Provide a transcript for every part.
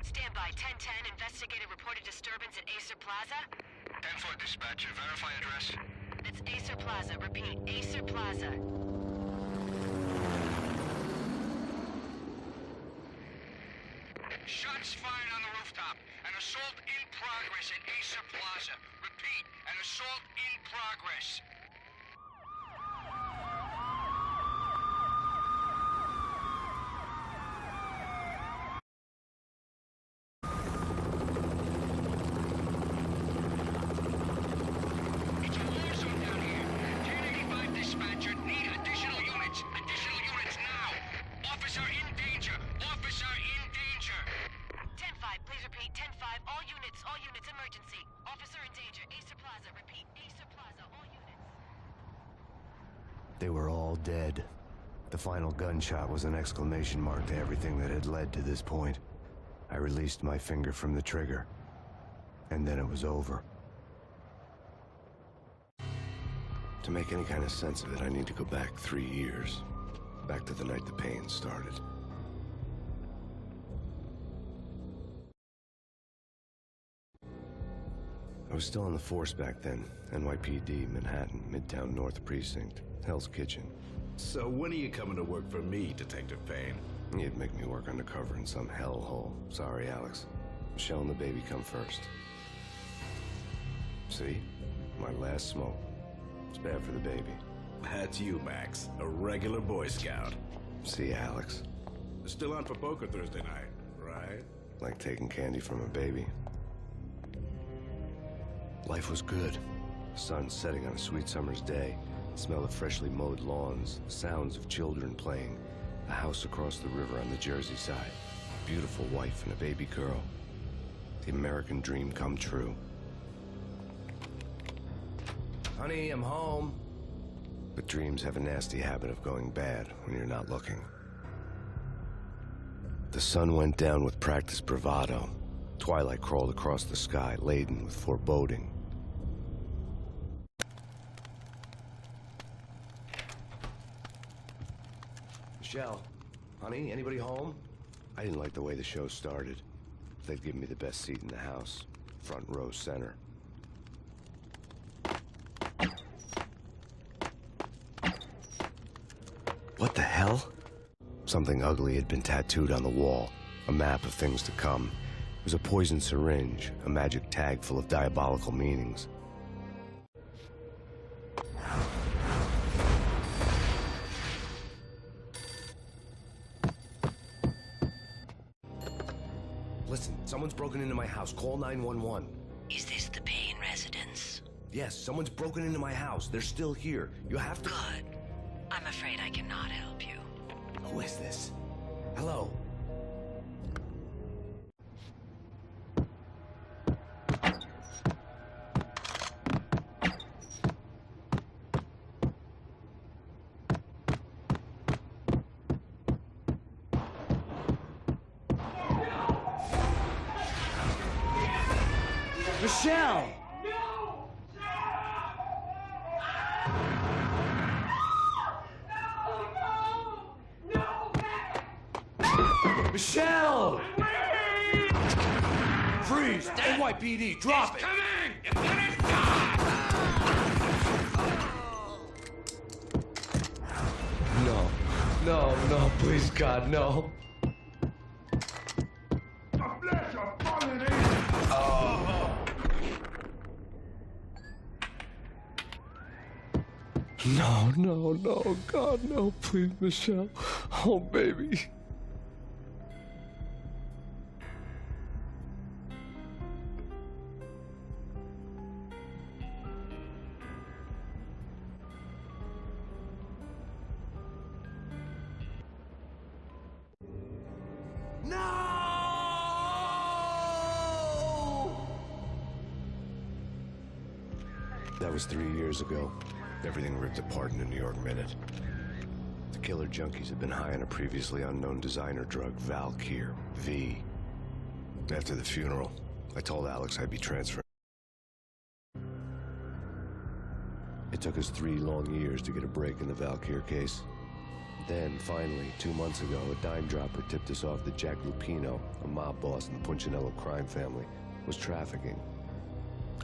Stand by. 1010, investigated reported disturbance at Acer Plaza. 10-4 dispatcher, verify address. It's Acer Plaza. Repeat, Acer Plaza. Shots fired on the rooftop. An assault in progress at Acer Plaza. Repeat, an assault in progress. It's a war zone down here. 1085 dispatcher, need additional units. Additional units now. Officer in danger. Officer in danger. 10-5, please repeat. 10-5, all units, emergency. Officer in danger. Acer Plaza. Repeat, Acer Plaza, all units. They were all dead. The final gunshot was an exclamation mark to everything that had led to this point. I released my finger from the trigger, and then it was over. To make any kind of sense of it, I need to go back 3 years. Back to the night the Payne started. I was still on the force back then. NYPD, Manhattan, Midtown North Precinct, Hell's Kitchen. So when are you coming to work for me, Detective Payne? You'd make me work undercover in some hellhole. Sorry, Alex. Michelle and the baby come first. See? My last smoke. It's bad for the baby. That's you, Max. A regular Boy Scout. See, Alex? Still on for poker Thursday night, right? Like taking candy from a baby. Life was good. Sun setting on a sweet summer's day. The smell of freshly mowed lawns. The sounds of children playing. A house across the river on the Jersey side. Beautiful wife and a baby girl. The American dream come true. Honey, I'm home. But dreams have a nasty habit of going bad when you're not looking. The sun went down with practiced bravado. Twilight crawled across the sky, laden with foreboding. Michelle, honey, anybody home? I didn't like the way the show started. They'd given me the best seat in the house, front row center. What the hell? Something ugly had been tattooed on the wall, a map of things to come. It was a poison syringe, a magic tag full of diabolical meanings. Listen, someone's broken into my house. Call 911. Is this the Payne residence? Yes, someone's broken into my house. They're still here. You have to... Good. I'm afraid I cannot help you. Who is this? Hello? Michelle! Michelle! Freeze! NYPD, drop it! Coming! You're gonna die! No, please, God, no. The flesh of fallen angels! No, God, no, please, Michelle. Oh, baby. No! That was 3 years ago. Everything ripped apart in a New York minute. The killer junkies had been high on a previously unknown designer drug, Valkyr, V. After the funeral, I told Alex I'd be transferring. It took us 3 long years to get a break in the Valkyr case. Then, finally, 2 months ago, a dime dropper tipped us off that Jack Lupino, a mob boss in the Punchinello crime family, was trafficking.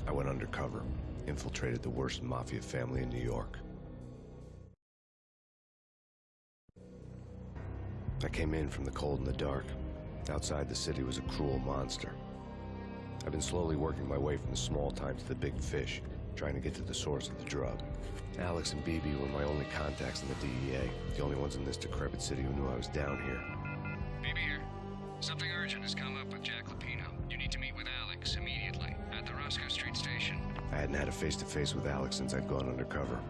I went undercover, infiltrated the worst mafia family in New York. I came in from the cold and the dark. Outside the city was a cruel monster. I've been slowly working my way from the small time to the big fish, trying to get to the source of the drug. Alex and BB were my only contacts in the DEA, the only ones in this decrepit city who knew I was down here. BB here. Something urgent has come up with Jack Lupino. You need to meet with Alex immediately at the Roscoe Street station. I hadn't had a face-to-face with Alex since I'd gone undercover.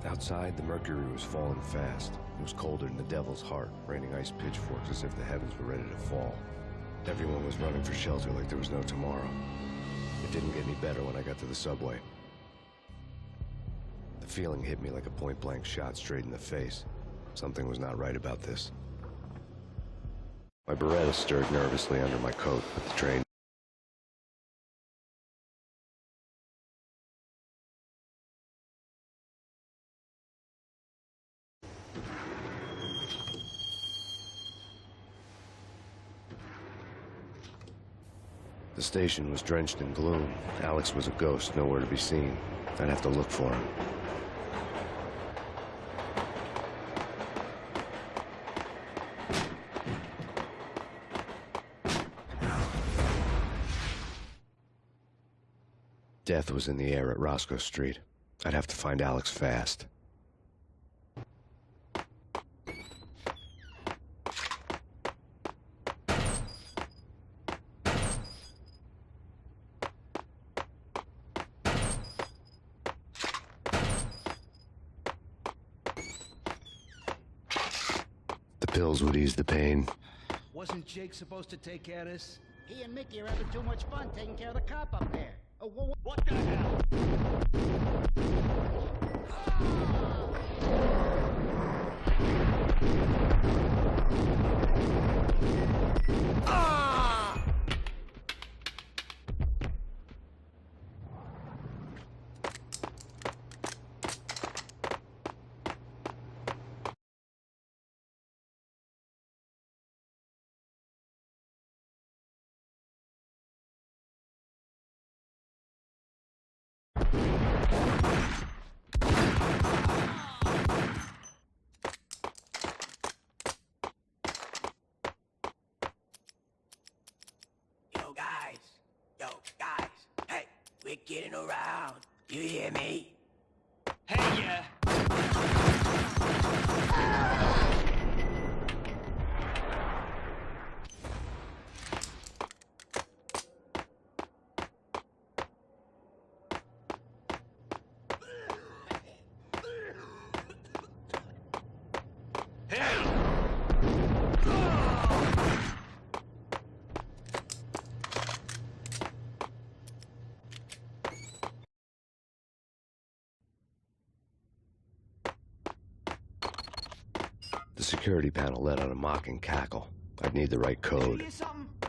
Outside, the mercury was falling fast. It was colder than the devil's heart, raining ice pitchforks as if the heavens were ready to fall. Everyone was running for shelter like there was no tomorrow. It didn't get any better when I got to the subway. The feeling hit me like a point-blank shot straight in the face. Something was not right about this. My Beretta stirred nervously under my coat, but the train... The station was drenched in gloom. Alex was a ghost, nowhere to be seen. I'd have to look for him. Death was in the air at Roscoe Street. I'd have to find Alex fast. The pills would ease the pain. Wasn't Jake supposed to take care of this? He and Mickey are having too much fun taking care of the cop up there. Oh, What the hell? Yo, guys, hey, we're getting around. You hear me? Hey, yeah. The security panel let out a mocking cackle. I'd need the right code.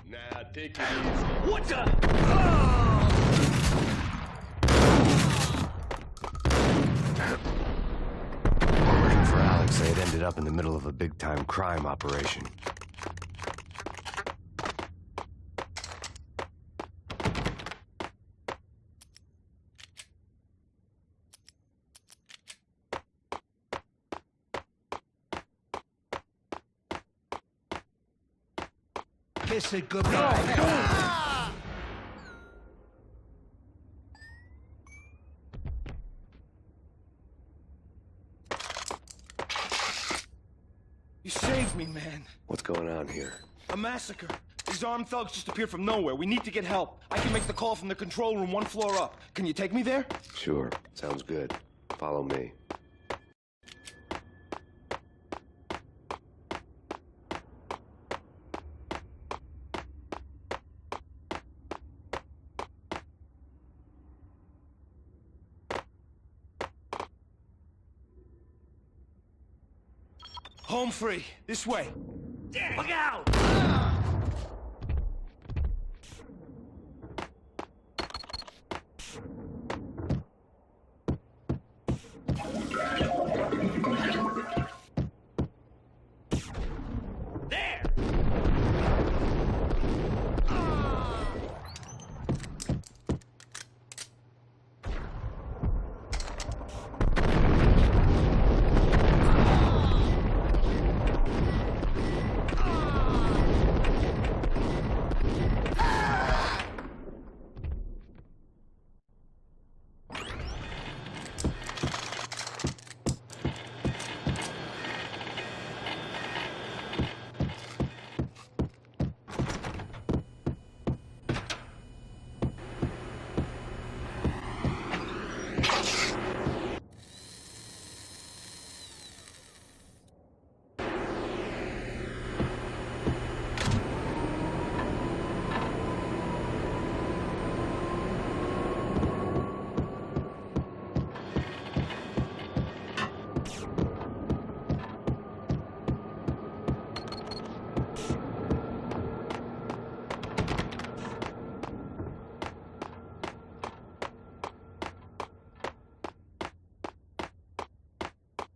Nah, take it easy. What the? Working for Alex, they had ended up in the middle of a big-time crime operation. Kiss it goodbye. You saved me, man. What's going on here? A massacre. These armed thugs just appeared from nowhere. We need to get help. I can make the call from the control room 1 floor up. Can you take me there? Sure, sounds good. Follow me. Home free. This way. Look out!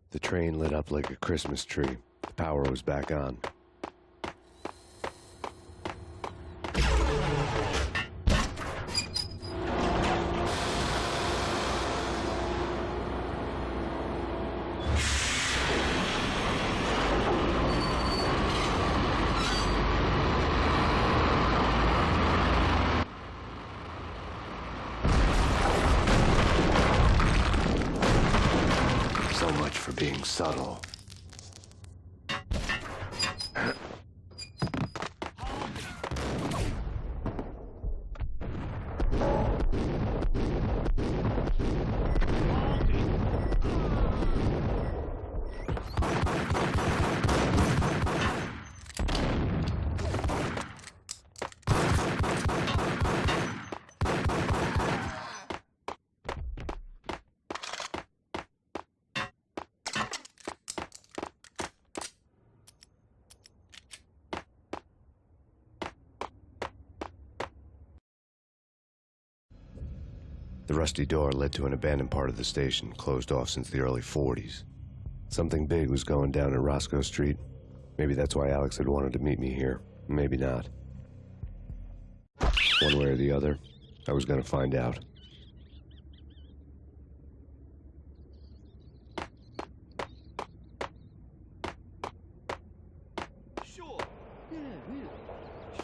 The train lit up like a Christmas tree. The power was back on. So much for being subtle. The rusty door led to an abandoned part of the station, closed off since the early 40s. Something big was going down at Roscoe Street. Maybe that's why Alex had wanted to meet me here. Maybe not. One way or the other, I was gonna find out. Sure.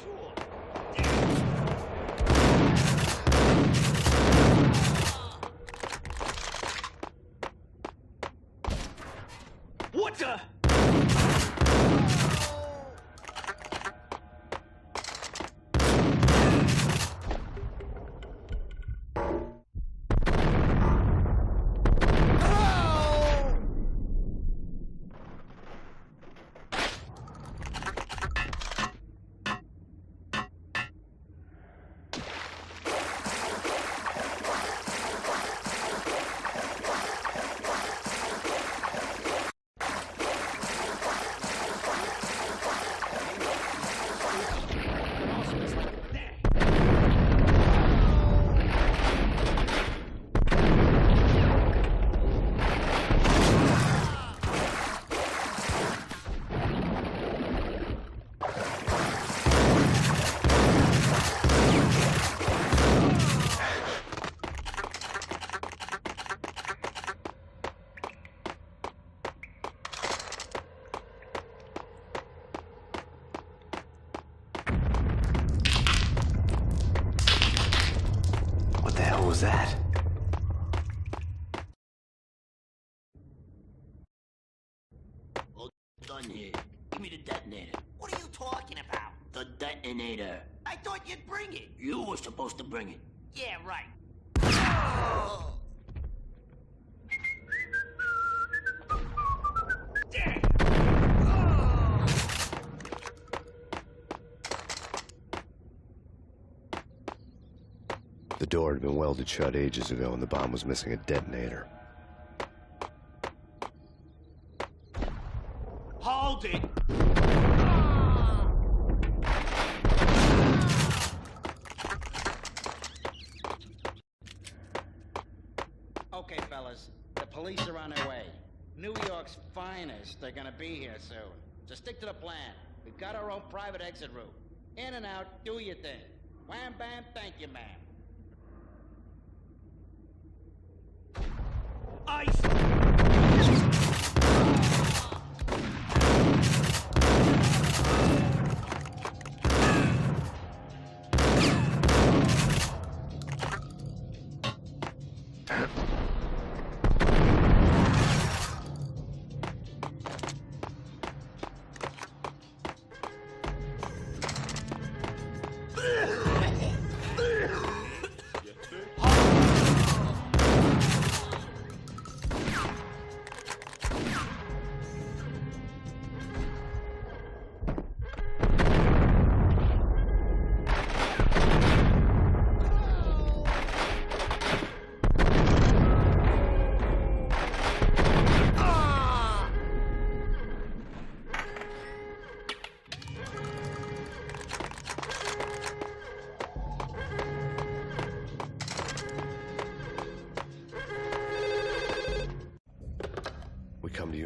Sure. What the? What the hell was that? All done here. Give me the detonator. What are you talking about? The detonator. I thought you'd bring it. You were supposed to bring it. Yeah, right. The door had been welded shut ages ago and the bomb was missing a detonator. Hold it! Okay, fellas, the police are on their way. New York's finest are gonna be here soon. So stick to the plan. We've got our own private exit route. In and out, do your thing. Wham bam, thank you, ma'am. Ice!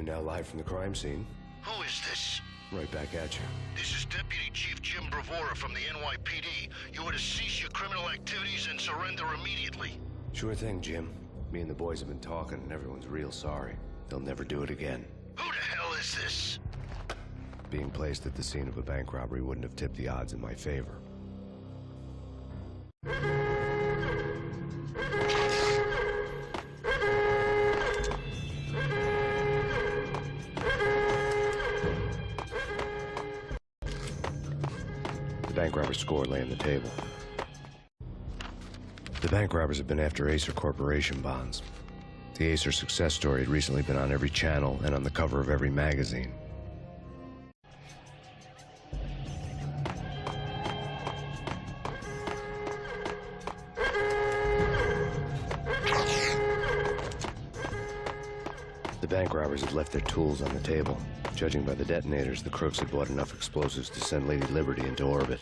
now live from the crime scene. Who is this? Right back at you. This is Deputy Chief Jim Bravura from the NYPD. You are to cease your criminal activities and surrender immediately. Sure thing, Jim. Me and the boys have been talking, and everyone's real sorry. They'll never do it again. Who the hell is this? Being placed at the scene of a bank robbery wouldn't have tipped the odds in my favor. The bank robber's score lay on the table. The bank robbers have been after Acer Corporation bonds. The Acer success story had recently been on every channel and on the cover of every magazine. The bank robbers had left their tools on the table. Judging by the detonators, the crooks had bought enough explosives to send Lady Liberty into orbit.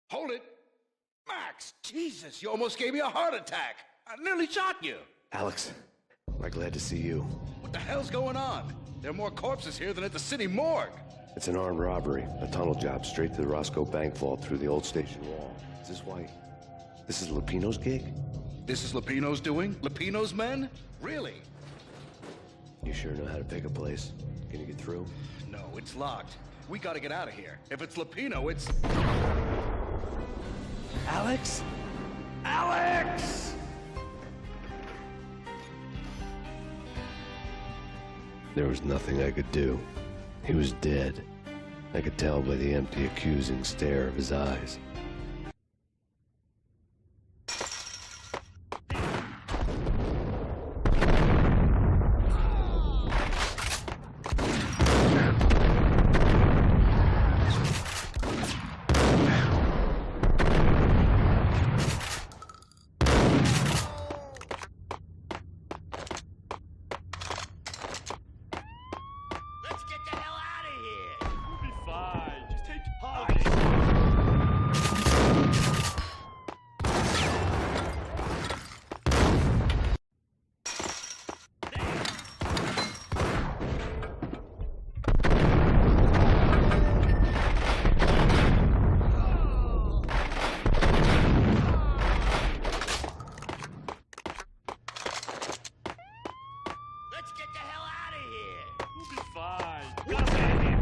Hold it! Max, Jesus, you almost gave me a heart attack. I nearly shot you. Alex, am I glad to see you. What the hell's going on? There are more corpses here than at the city morgue. It's an armed robbery, a tunnel job straight to the Roscoe Bank vault through the old station wall. Is this why? This is Lupino's gig? This is Lupino's doing? Lupino's men? Really? You sure know how to pick a place? Can you get through? No, it's locked. We gotta get out of here. If it's Lupino, it's... Alex? Alex! There was nothing I could do. He was dead. I could tell by the empty, accusing stare of his eyes. Let's get the hell out of here! We'll be fine. Just take Let's get the hell out of here! We'll be fine. Gotta get him.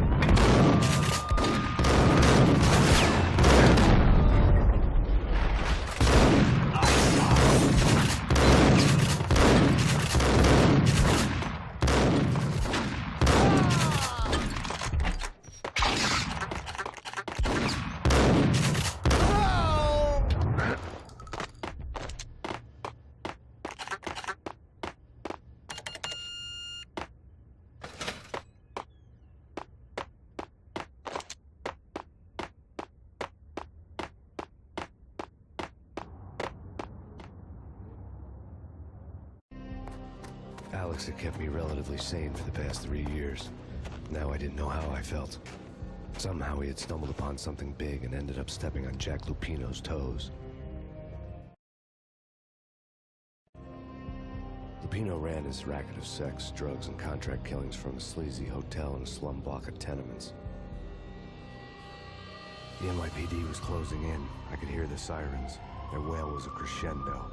Alex had kept me relatively sane for the past 3 years. Now I didn't know how I felt. Somehow he had stumbled upon something big and ended up stepping on Jack Lupino's toes. Lupino ran his racket of sex, drugs, and contract killings from a sleazy hotel in a slum block of tenements. The NYPD was closing in. I could hear the sirens. Their wail was a crescendo.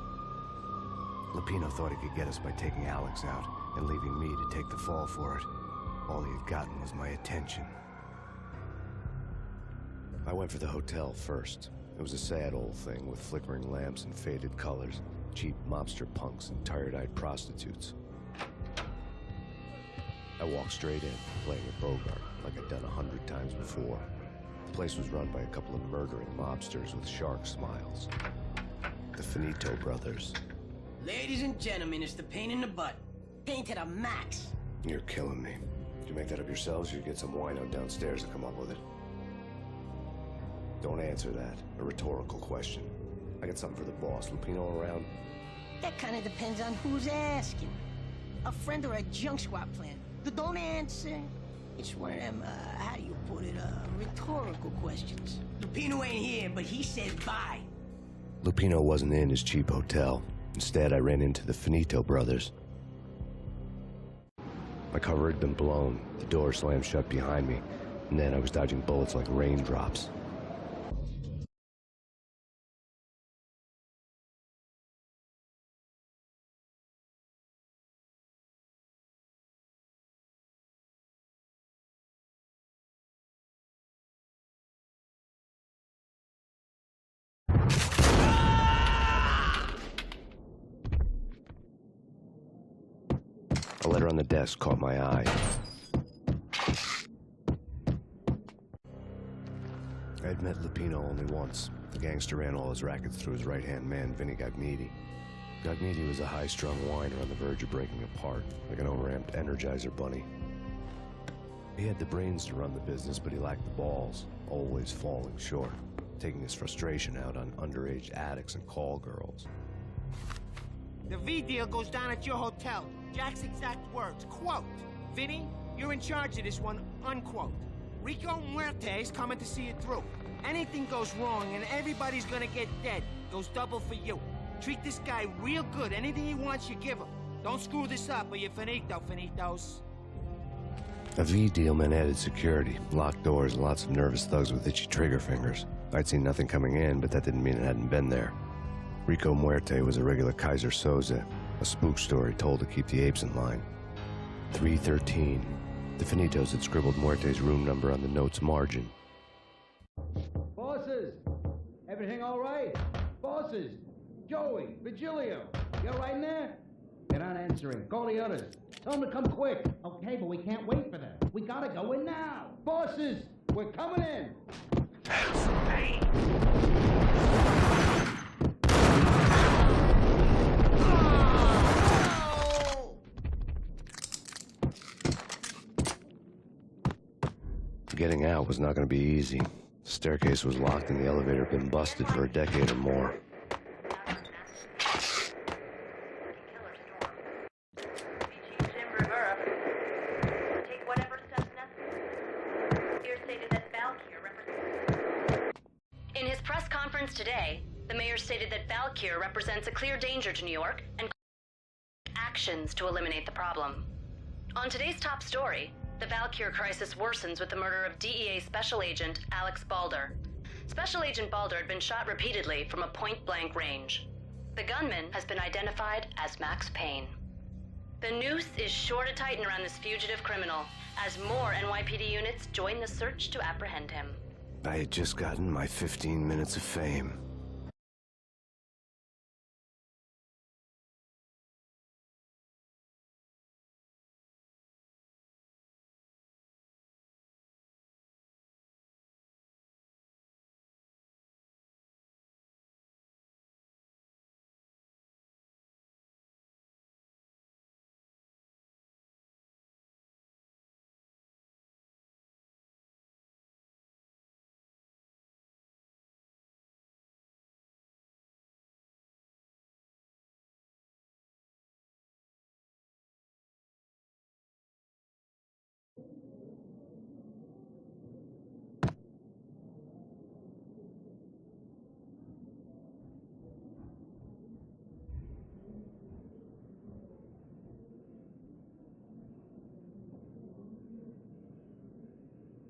Lupino thought he could get us by taking Alex out and leaving me to take the fall for it. All he had gotten was my attention. I went for the hotel first. It was a sad old thing with flickering lamps and faded colors, cheap mobster punks and tired-eyed prostitutes. I walked straight in, playing a Bogart, like I'd done 100 times before. The place was run by a couple of murdering mobsters with shark smiles. The Finito brothers. Ladies and gentlemen, it's the pain in the butt. Pain to the max. You're killing me. Did you make that up yourselves, or you get some wino downstairs to come up with it? Don't answer that. A rhetorical question. I got something for the boss. Lupino around? That kind of depends on who's asking. A friend or a junk squad plan. Don't answer. It's one of them, how do you put it, rhetorical questions. Lupino ain't here, but he said bye. Lupino wasn't in his cheap hotel. Instead, I ran into the Finito brothers. My cover had been blown. The door slammed shut behind me, and then I was dodging bullets like raindrops. A letter on the desk caught my eye. I had met Lupino only once. The gangster ran all his rackets through his right-hand man, Vinny Gagnetti. Gagnetti was a high-strung whiner on the verge of breaking apart, like an overamped Energizer bunny. He had the brains to run the business, but he lacked the balls, always falling short, taking his frustration out on underage addicts and call girls. The V deal goes down at your hotel. Jack's exact words, quote, "Vinny, you're in charge of this one," unquote. Rico Muerte's coming to see it through. Anything goes wrong and everybody's gonna get dead. Goes double for you. Treat this guy real good. Anything he wants, you give him. Don't screw this up or you're finito, finitos. A V deal meant added security, locked doors, and lots of nervous thugs with itchy trigger fingers. I'd seen nothing coming in, but that didn't mean it hadn't been there. Rico Muerte was a regular Kaiser Soze, a spook story told to keep the apes in line. 313. The Finitos had scribbled Muerte's room number on the note's margin. Bosses! Everything all right? Bosses! Joey, Virgilio, you all right in there? They're not answering. Call the others. Tell them to come quick. Okay, but we can't wait for them. We gotta go in now. Bosses, we're coming in. Payne! Getting out was not going to be easy. The staircase was locked and the elevator had been busted for a decade or more. In his press conference today, the mayor stated that Valkyr represents a clear danger to New York and actions to eliminate the problem. On today's top story, the Valkyr crisis worsens with the murder of DEA Special Agent Alex Balder. Special Agent Balder had been shot repeatedly from a point-blank range. The gunman has been identified as Max Payne. The noose is sure to tighten around this fugitive criminal as more NYPD units join the search to apprehend him. I had just gotten my 15 minutes of fame.